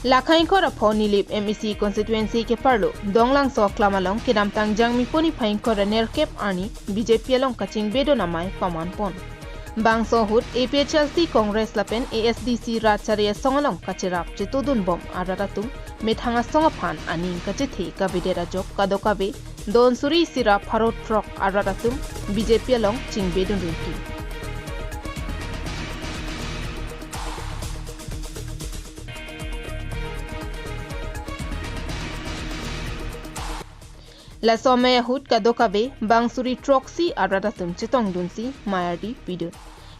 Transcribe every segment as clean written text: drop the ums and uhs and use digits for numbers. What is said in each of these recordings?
Lakhai ko rapho Nilip MEC constituency ke parlo donglang so klamalong kidam tangjang mi poni phain ko nerkep arni BJP long kachingbe do namai paman pon bang so hut APHLC Congress lapen ASDC racharya songalong kachirap chitudun bom araratum methanga songaphan aning kachithi kabidera jok kadokabe don suri sira pharo throk araratum BJP long chingbe dun runti La somaya hut kadokabe bang suri troxy aradatum chitong dunsi mayardi pidun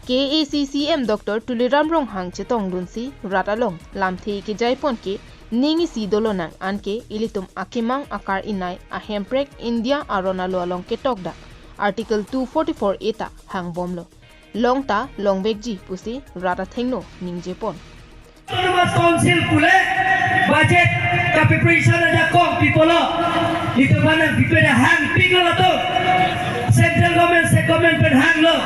KACCM Dr. Tuliram Rong hang chitong dunsi ratalong lamthi ke jaipon ke ningi si dolonang anke ilitum akimang akar inai ahemprek India aronalo along ke tokda Article 244 eta hang bomlo longta longbekji pusi rata thengno ningjepon Council pule budget ka preparation ada kong people itu mana prepare hang piglo to central government state government pen hang lo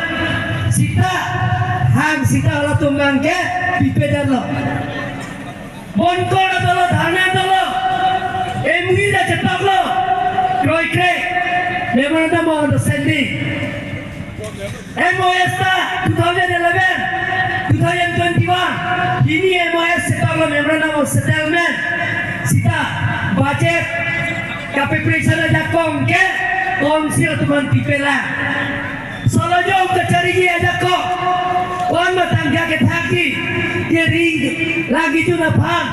sita la tumang ke prepare lo bonko na to lo dhana to lo emui da chetak lo kroi kre memorandum of understanding MOS ta 2011 2021 ini MOS cetak lo memorandum of settlement sita budget preparation aja kong ke council teman pipela solo jom kecari aja kong wan matangga ke thaki kiri lagi tu napang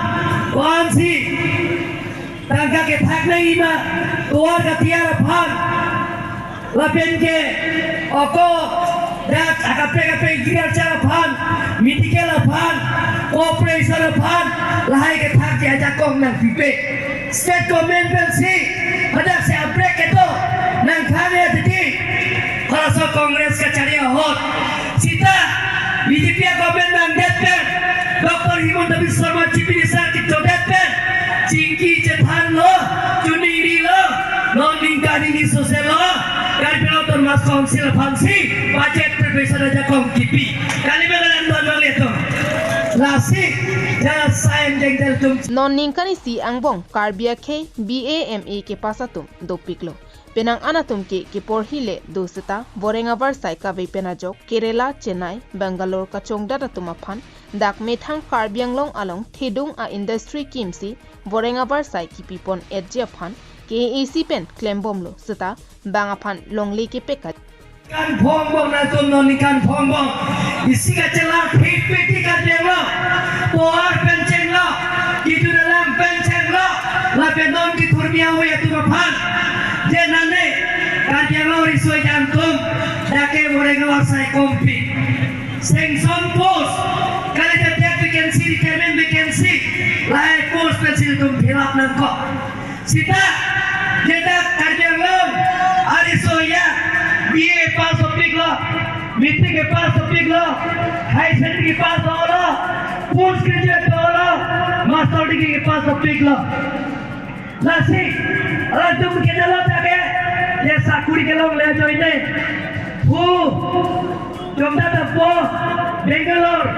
wan si tangga ke thak nahi ma tuar ka tiara phang lapen ke oko dak akape girar cara phang mitikela phang cooperation phang lahai ke thak aja kong nang pipe state government will see ada saya break itu nang khane tadi kalau so Congress ka cari hot sita BJP government nang deadpan Dr. Himanta Biswa Sarma chief minister ki deadpan cingki cethan lo cuniri lo non lingkari ni sosial lo dari penonton mas council fungsi budget preparation aja kong kipi kali begalan don itu lasik non ningkani si angbong karbia ke BAMA ke pasatum do piklo penang anatum ke porhile do sita borenga varsai ka ve penajok Kerala Chennai Bangalore ka chongda tuma phan dak methang karbiang long along thedung a industry kimsi borenga varsai ki pipon edja phan KAC pen klembomlo sita banga phan longle ke pekat kan phongbong na tum non kan phongbong isi ka chela phit piti ka delo poar penceng lo itu dalam penceng lo la pedon ki thurmia we tu phan je nane ka delo risoi jantung dake borenga sai kompi sengson post kali dia vacancy requirement vacancy lai post pencil tum fill up nan ko sita jeda ka delo arisoya BA pass opik lo meeting ke pass opik lo high secondary ke pass lo post graduate lo master degree ke pass opik lo lasi aladum ke dalo take ye sakuri ke long le joine hu jomda ta po Bangalore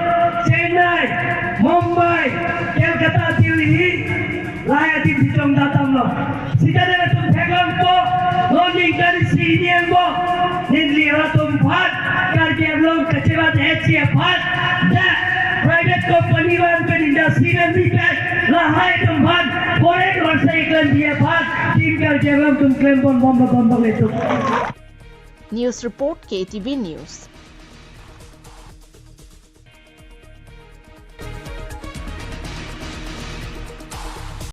Chennai Mumbai Kolkata Delhi laya di jomda tam lo sida de tum theklam po loading dari sini bo Nilip ratum phat karbiang long kecewa HCF phat da private company wan pen industry and bikat lahai tum phat bore warsa iklan dia phat tim karbiang long tum claim bon bom itu News report KTV News